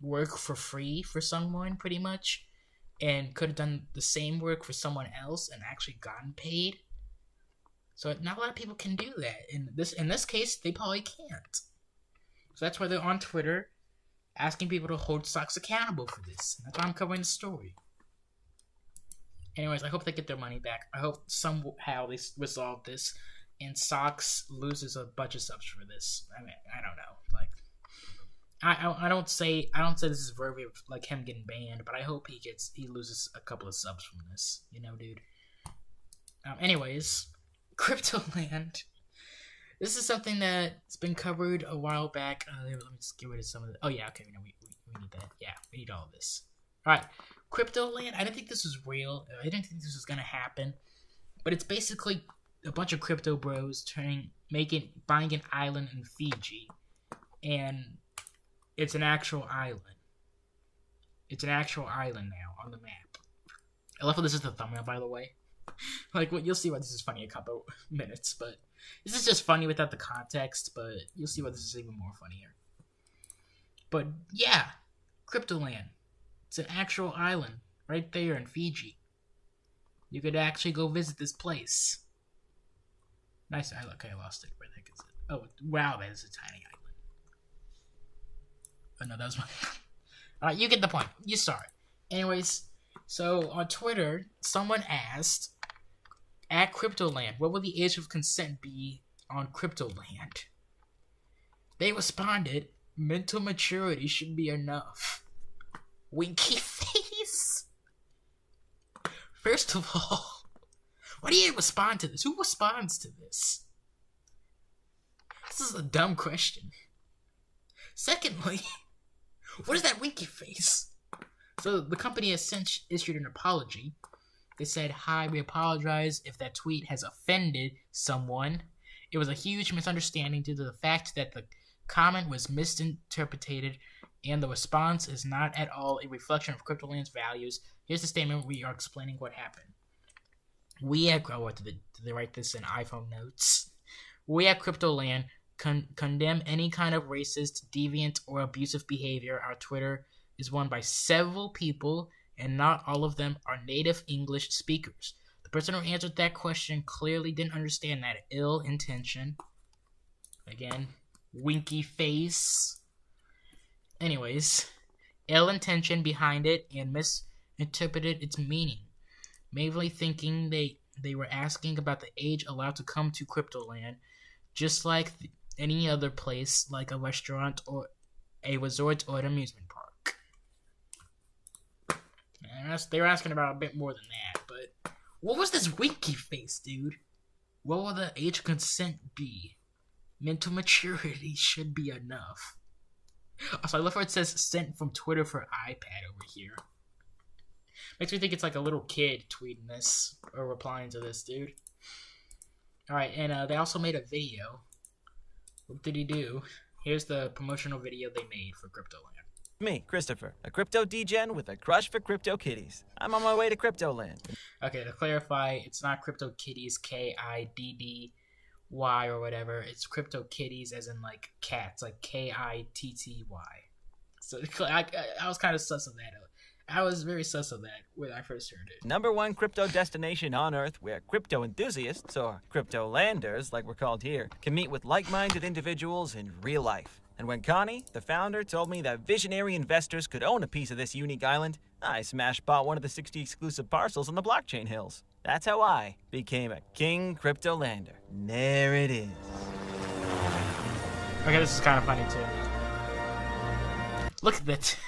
work for free for someone, pretty much, and could have done the same work for someone else and actually gotten paid. So not a lot of people can do that. In this case, they probably can't. So that's why they're on Twitter asking people to hold Socks accountable for this. And that's why I'm covering the story. Anyways, I hope they get their money back. I hope somehow they resolve this and Socks loses a bunch of subs for this. I mean, I don't know. Like, I don't say this is worthy of like him getting banned, but I hope he loses a couple of subs from this. Dude. Anyways, Cryptoland. This is something that's been covered a while back. Let me just get rid of some of the. Oh yeah, okay. We need that. Yeah, we need all of this. All right, Cryptoland. I didn't think this was real. I didn't think this was gonna happen, but it's basically a bunch of crypto bros buying an island in Fiji, and it's an actual island. It's an actual island now on the map. I love how this is the thumbnail, by the way. Like, you'll see why this is funny in a couple minutes, but this is just funny without the context, but you'll see why this is even more funnier. But yeah, Cryptoland. It's an actual island right there in Fiji. You could actually go visit this place. Nice island. Okay, I lost it. Where the heck is it? Oh, wow, that is a tiny island. Oh, no, that was my... Alright, you get the point. You saw it. Anyways, so on Twitter, someone asked, at Cryptoland, what will the age of consent be on Cryptoland? They responded, mental maturity should be enough. Winky face. First of all, why do you respond to this? Who responds to this? This is a dumb question. Secondly, what is that winky face? So the company has since issued an apology. They said, hi, we apologize if that tweet has offended someone. It was a huge misunderstanding due to the fact that the comment was misinterpreted and the response is not at all a reflection of Cryptoland's values. Here's the statement. We are explaining what happened. We at did they write this in iPhone notes? We at Cryptoland condemn any kind of racist, deviant, or abusive behavior. Our Twitter is run by several people, and not all of them are native English speakers. The person who answered that question clearly didn't understand that ill intention. Again, winky face. Anyways, ill intention behind it and misinterpreted its meaning. Maybe thinking they were asking about the age allowed to come to Cryptoland, just like any other place, like a restaurant or a resort or an amusement park. They were asking about a bit more than that, but what was this winky face, dude? What will the age consent be? Mental maturity should be enough. Also, I love how it says sent from Twitter for iPad over here. Makes me think it's like a little kid tweeting this or replying to this, dude. Alright, and they also made a video. What did he do? Here's the promotional video they made for Cryptoland. Me, Christopher, a crypto degen with a crush for crypto kitties. I'm on my way to Cryptoland. Okay, to clarify, it's not Crypto Kitties, Kiddy or whatever. It's Crypto Kitties as in like cats, like Kitty. So I was kind of sus of that. I was very sus of that when I first heard it. #1 crypto destination on Earth where crypto enthusiasts, or cryptolanders like we're called here, can meet with like-minded individuals in real life. And when Connie, the founder, told me that visionary investors could own a piece of this unique island, I smash bought one of the 60 exclusive parcels on the blockchain hills. That's how I became a king cryptolander. There it is. Okay, this is kind of funny too. Look at that.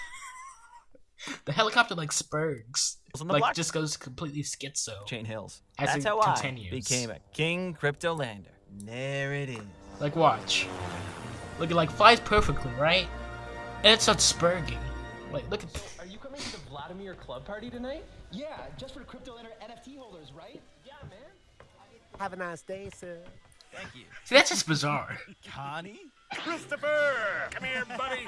The helicopter like spurgs. Like just goes completely schizo. Chain hills. As That's it how continues. I became a king cryptolander. There it is. Like watch. Look, it like flies perfectly, right? And it starts spurging. Like, look at. Are you coming to the Vladimir Club party tonight? Yeah, just for the Cryptolander NFT holders, right? Yeah, man. Have a nice day, sir. Thank you. See, that's just bizarre. Connie? Christopher! Come here, buddy!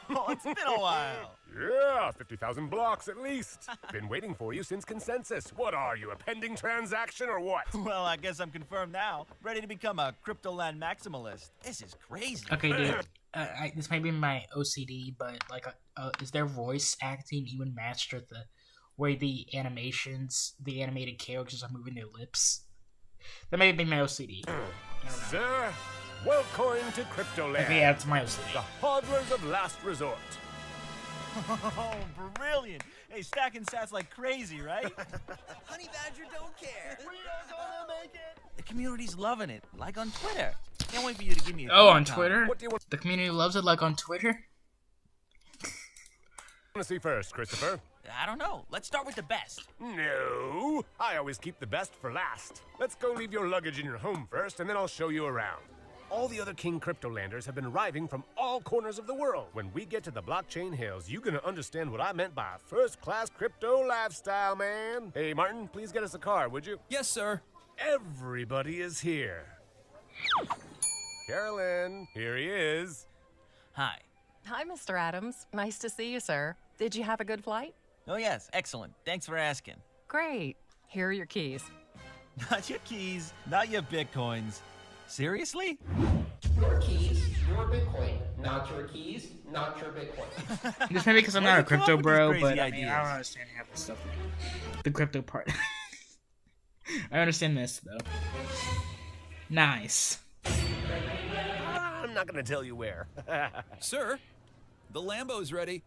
Oh, it's been a while. Yeah, 50,000 blocks at least. Been waiting for you since consensus. What are you, a pending transaction or what? Well, I guess I'm confirmed now. Ready to become a Cryptoland maximalist. This is crazy. Okay, dude. This might be my OCD, but like, is their voice acting even matched with the way the animated characters are moving their lips? That may be my OCD. Sir, welcome to Cryptoland. Okay, yeah, it's my OCD. The hodlers of last resort. Oh, brilliant. Hey, stacking sats like crazy, right? Honey Badger don't care. We are gonna make it. The community's loving it, like on Twitter. Can't wait for you to give me a on Twitter? What do you want? The community loves it like on Twitter? Want to see first, Christopher? I don't know. Let's start with the best. No, I always keep the best for last. Let's go leave your luggage in your home first, and then I'll show you around. All the other King Cryptolanders have been arriving from all corners of the world. When we get to the blockchain hills, you're gonna understand what I meant by a first-class crypto lifestyle, man. Hey, Martin, please get us a car, would you? Yes, sir. Everybody is here. Carolyn, here he is. Hi. Hi, Mr. Adams. Nice to see you, sir. Did you have a good flight? Oh, yes. Excellent. Thanks for asking. Great. Here are your keys. Not your keys, not your bitcoins. Seriously? Your keys, your Bitcoin. Not your keys, not your Bitcoin. This may be because I'm not a crypto bro, but I mean, I don't understand half the stuff. The crypto part. I understand this, though. Nice. I'm not gonna tell you where. Sir, the Lambo's ready.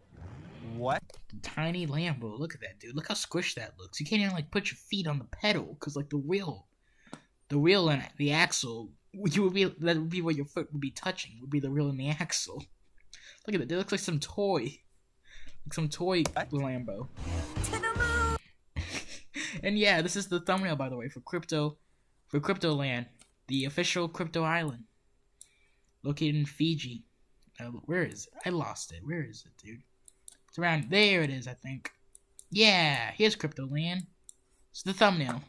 What? Tiny Lambo. Look at that, dude. Look how squished that looks. You can't even like put your feet on the pedal because like the wheel and the axle, that would be where your foot would be touching. Would be the wheel and the axle. Look at it. It looks like some toy, Lambo. And yeah, this is the thumbnail, by the way, for Cryptoland, the official crypto island, located in Fiji. Where is it? I lost it. Where is it, dude? It's around there. It is, I think. Yeah, here's Cryptoland. It's the thumbnail.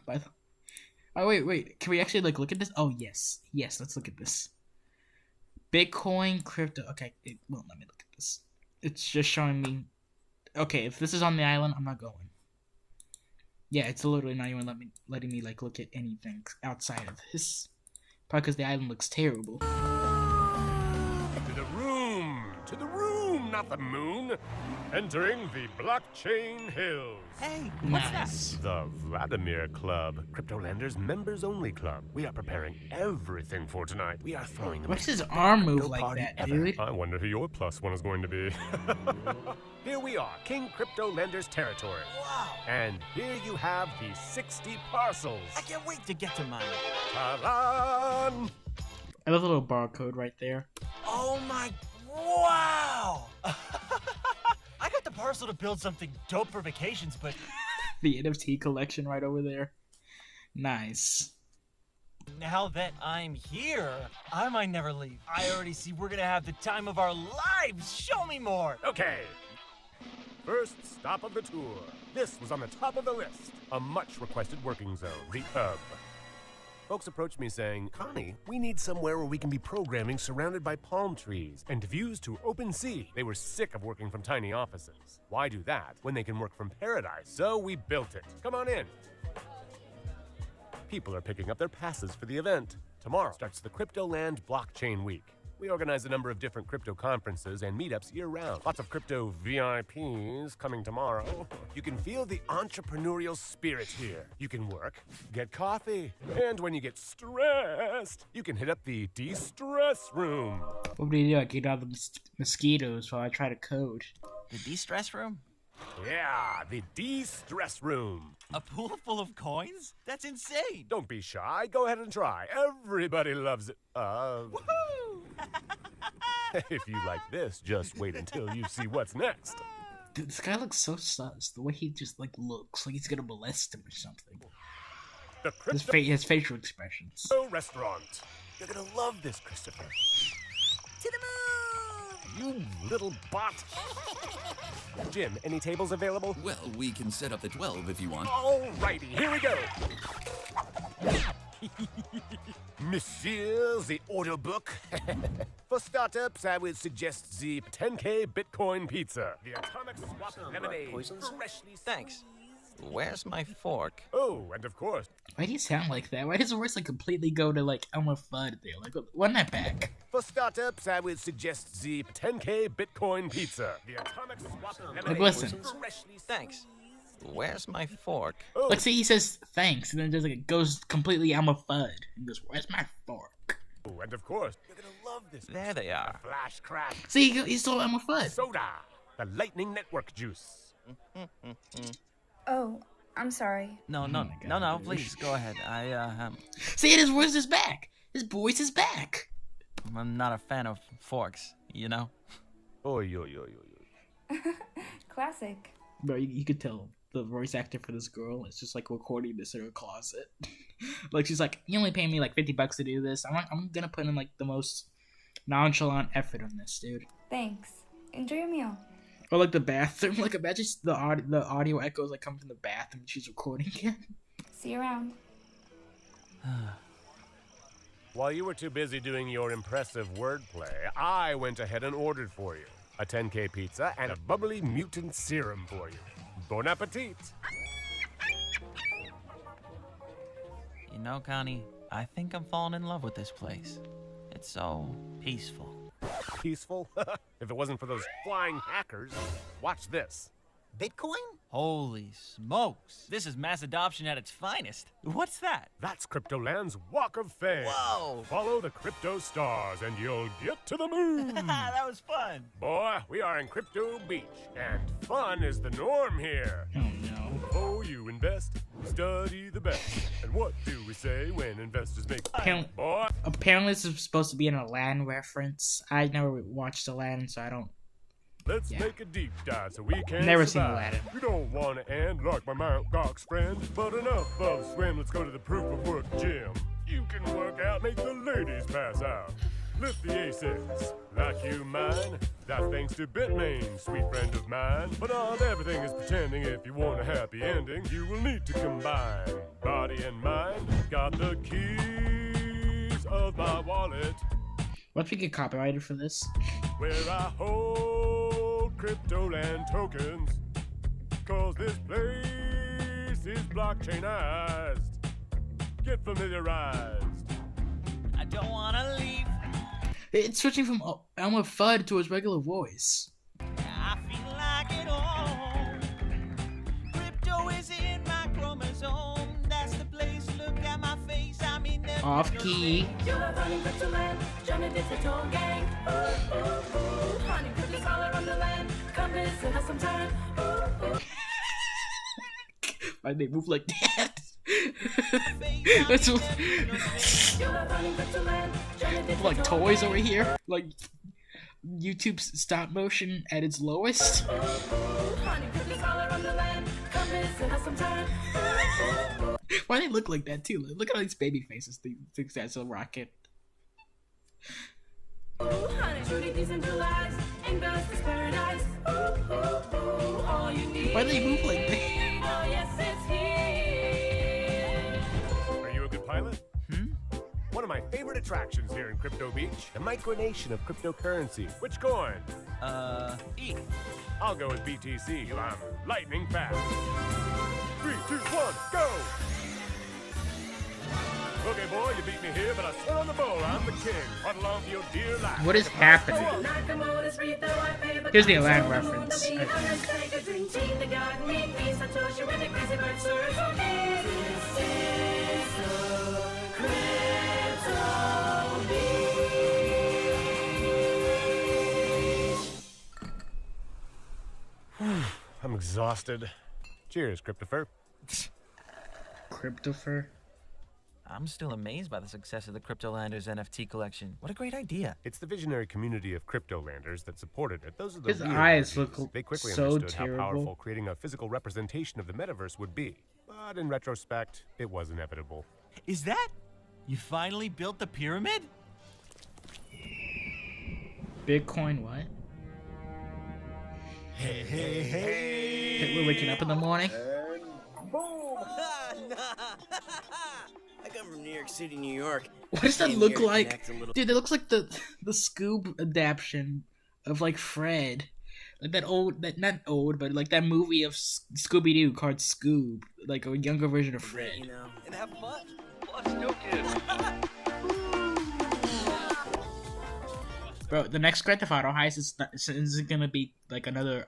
Oh wait. Can we actually like look at this? Oh yes. Let's look at this. Bitcoin crypto. Okay, it won't let me look at this. It's just showing me. Okay, if this is on the island, I'm not going. Yeah, it's literally not even letting me like look at anything outside of this. Probably because the island looks terrible. To the room, not the moon. Entering the blockchain hills. Hey, what's that? The Vladimir Club, Cryptolanders members only club. We are preparing everything for tonight. We are throwing the What's most his arm crypto move like party that, ever. dude? I wonder who your plus one is going to be. Here we are, King Cryptolanders territory. Wow. And here you have the 60 parcels. I can't wait to get to mine. Ta-da! I love the little barcode right there. Oh my, wow! I got the parcel to build something dope for vacations, but The NFT collection right over there. Nice. now that I'm here, I might never leave. I already see we're gonna have the time of our lives. Show me more. Okay. First stop of the tour. This was on the top of the list. A much requested working zone, the Hub. Folks approached me saying, Connie, we need somewhere where we can be programming surrounded by palm trees and views to open sea. They were sick of working from tiny offices. Why do that when they can work from paradise? So we built it. Come on in. People are picking up their passes for the event. Tomorrow starts the Cryptoland Blockchain Week. We organize a number of different crypto conferences and meetups year-round. Lots of crypto VIPs coming tomorrow. You can feel the entrepreneurial spirit here. You can work, get coffee, and when you get stressed, you can hit up the de-stress room. What do you do? I get out the mosquitoes while I try to code. The de-stress room? Yeah, the de-stress room. A pool full of coins? That's insane. Don't be shy. Go ahead and try. Everybody loves it. Woohoo! If you like this, just wait until you see what's next. Dude, this guy looks so sus. The way he just like looks like he's gonna molest him or something. The His facial expressions. Restaurant. You're gonna love this, Christopher. To the moon! You little bot. Jim, any tables available? Well, we can set up the 12 if you want. Alrighty, here we go. Monsieur, the order book. For startups, I would suggest the 10K Bitcoin pizza. The atomic swap lemonade. Freshly Thanks. Where's my fork? Oh, and of course. Why do you sound like that? Why does the voice like completely go to like Elmer Fudd there? Like, run that back. For startups, I would suggest the 10K Bitcoin pizza. The atomic swap lemonade. Like, listen. Thanks. Where's my fork? Oh. Like, see, he says thanks, and then just like it goes completely Elmer Fudd. And goes, where's my fork? Oh, and of course, you're gonna love this. There they are. Flash crack. See, he's still Elmer Fudd. Soda. The Lightning Network juice. Oh, I'm sorry. No, please, go ahead. See, his voice is back. His voice is back. I'm not a fan of forks, you know? Oy. Classic. Bro, you could tell the voice actor for this girl is just like recording this in her closet. Like, she's like, you only pay me like $50 to do this. I'm gonna put in like the most nonchalant effort on this, dude. Thanks. Enjoy your meal. Or like the bathroom. Like, imagine the audio echoes like come from the bathroom and she's recording it. See you around. While you were too busy doing your impressive wordplay, I went ahead and ordered for you a 10K pizza and a bubbly mutant serum for you. Bon appetit! You know, Connie, I think I'm falling in love with this place. It's so peaceful. Peaceful? If it wasn't for those flying hackers. Watch this. Bitcoin? Holy smokes. This is mass adoption at its finest. What's that? That's Cryptoland's Walk of Fame. Whoa! Follow the crypto stars and you'll get to the moon. That was fun. Boy, we are in Crypto Beach, and fun is the norm here. Oh no. Before you invest, study the best. And what do we say when investors make money? Boy? Apparently this is supposed to be an Aladdin reference. I never watched Aladdin, so I don't. Let's make a deep dive so we can Never survive. seen Aladdin. You don't want to end like my Mount Gox friend, but enough of swim. Let's go to the proof of work gym. You can work out, make the ladies pass out. Lift the A6, like you mine. That's thanks to Bitmain, sweet friend of mine. But not everything is pretending. If you want a happy ending, you will need to combine body and mind. Got the keys of my wallet. What if we get copyrighted for this? Where I hold Cryptoland tokens, cause this place is blockchainized. Get familiarized. I don't wanna leave. It's switching from Elmer Fudd to his regular voice. Off key. Why they move like that? That's like toys over here. Like YouTube's stop motion at its lowest. Why they look like that too? Look at all these baby faces. Thinks that's a rocket. Why do they move like that? Are you a good pilot? One of my favorite attractions here in Crypto Beach, the micronation of cryptocurrency. Which coin? ETH. I'll go with BTC. I'm lightning fast. 3, 2, 1, go! Okay, boy, you beat me here, but I swear on the bowl, I'm the king. Huddle on to your dear life. What is happening? Here's the Aladdin reference. I'm exhausted. Cheers, Cryptopher. Cryptopher? I'm still amazed by the success of the Cryptolanders NFT collection. What a great idea. It's the visionary community of Cryptolanders that supported it. Those are the His real eyes OGs. look They quickly so understood terrible. how powerful creating a physical representation of the metaverse would be. But in retrospect, it was inevitable. Is that? You finally built the pyramid? Bitcoin what? Hey. Hitler waking up in the morning? Boom! I come from New York City, New York. What does that Came look here to like? connect a little- Dude, that looks like the Scoob adaptation of like Fred. Like that old, that not old, but like that movie of Scooby-Doo called Scoob. Like a younger version of Fred. You know, and have fun. Plus, no kids. Bro, the next Grand Theft Auto heist is gonna be like another,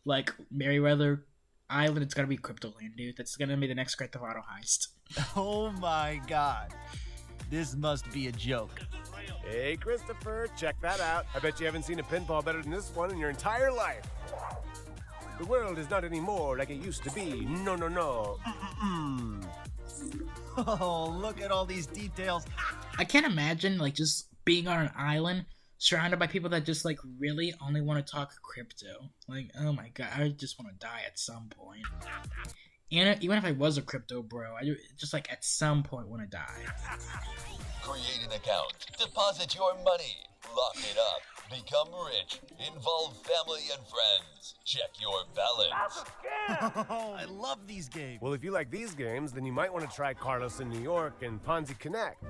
like Merryweather Island. It's gonna be Cryptoland, dude. That's gonna be the next Grand Theft Auto heist. Oh my god. This must be a joke. Hey, Christopher, check that out. I bet you haven't seen a pinball better than this one in your entire life. The world is not anymore like it used to be. No, no, no. Oh, look at all these details. I can't imagine like just being on an island surrounded by people that just like really only want to talk crypto. Like, oh my god, I just want to die at some point. And even if I was a crypto bro, I just like at some point want to die. Create an account, deposit your money, lock it up, become rich, involve family and friends, check your balance. I love these games. Well, if you like these games, then you might want to try Carlos in New York and Ponzi Connect.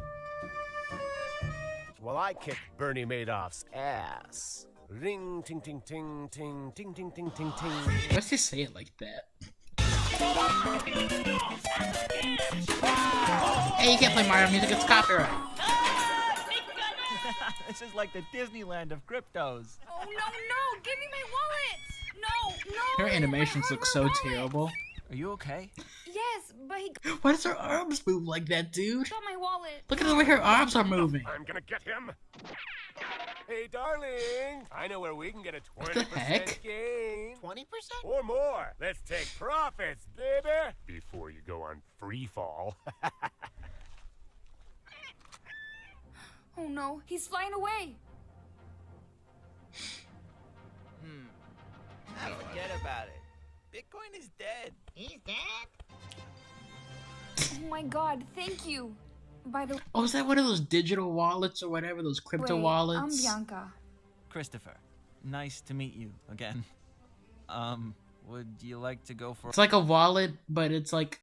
While I kick Bernie Madoff's ass. Ring, ting, ting, ting, ting, ting, ting, ting, ting, ting. Let's just say it like that. Hey, you can't play Mario music, it's copyright. This is like the Disneyland of cryptos. Oh, no, give me my wallet. No. Her animations look so terrible. Are you okay? Yes, but he Why does her arms move like that, dude? got my wallet. Look at the way her arms are moving. I'm gonna get him. Hey, darling, I know where we can get a 20% the heck? gain. 20%? Or more. Let's take profits, baby. Before you go on free fall. Oh no, he's flying away. Forget about it. Bitcoin is dead. He's dead? Oh my god, thank you. By the Oh, is that one of those digital wallets or whatever? Those crypto wallets? I'm Bianca. Christopher, nice to meet you again. Would you like to go for... It's like a wallet, but it's like